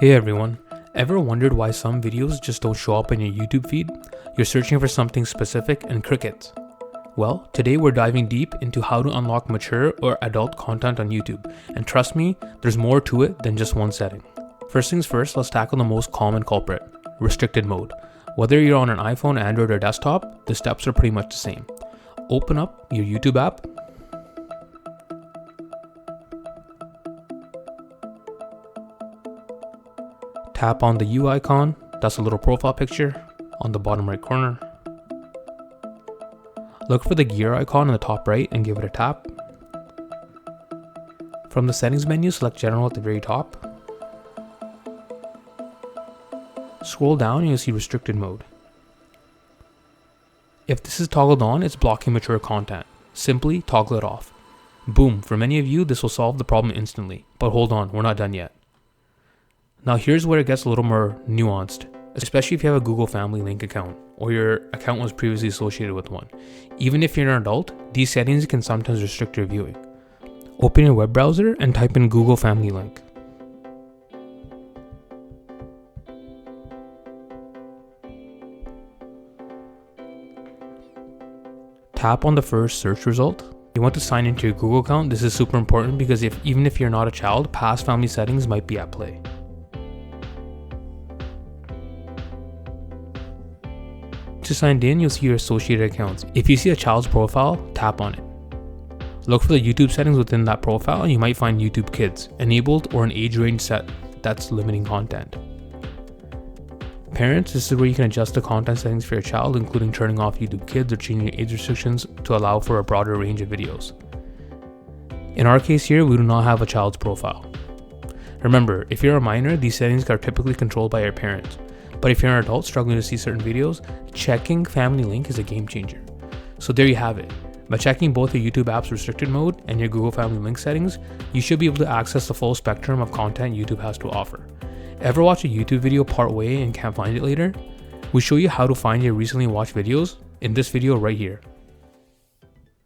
Hey everyone, ever wondered why some videos just don't show up in your YouTube feed? You're searching for something specific and crickets. Well, today we're diving deep into how to unlock mature or adult content on YouTube, and trust me, there's more to it than just one setting. First things first, let's tackle the most common culprit, restricted mode. Whether you're on an iPhone, Android, or desktop, the steps are pretty much the same. Open up your YouTube app. Tap on the U icon, that's a little profile picture on the bottom right corner. Look for the gear icon in the top right and give it a tap. From the settings menu, select general at the very top. Scroll down and you'll see restricted mode. If this is toggled on, it's blocking mature content. Simply toggle it off. Boom, for many of you, this will solve the problem instantly. But hold on, we're not done yet. Now here's where it gets a little more nuanced, especially if you have a Google Family Link account or your account was previously associated with one. Even if you're an adult, these settings can sometimes restrict your viewing. Open your web browser and type in Google Family Link. Tap on the first search result. You want to sign into your Google account. This is super important because even if you're not a child, past family settings might be at play. Once you're signed in, you'll see your associated accounts. If you see a child's profile, tap on it. Look for the YouTube settings within that profile and you might find YouTube Kids enabled or an age range set that's limiting content. Parents, this is where you can adjust the content settings for your child, including turning off YouTube Kids or changing age restrictions to allow for a broader range of videos. In our case here, we do not have a child's profile. Remember, if you're a minor, these settings are typically controlled by your parents. But if you're an adult struggling to see certain videos, checking Family Link is a game changer. So there you have it. By checking both your YouTube app's restricted mode and your Google Family Link settings, you should be able to access the full spectrum of content YouTube has to offer. Ever watch a YouTube video part way and can't find it later? We show you how to find your recently watched videos in this video right here.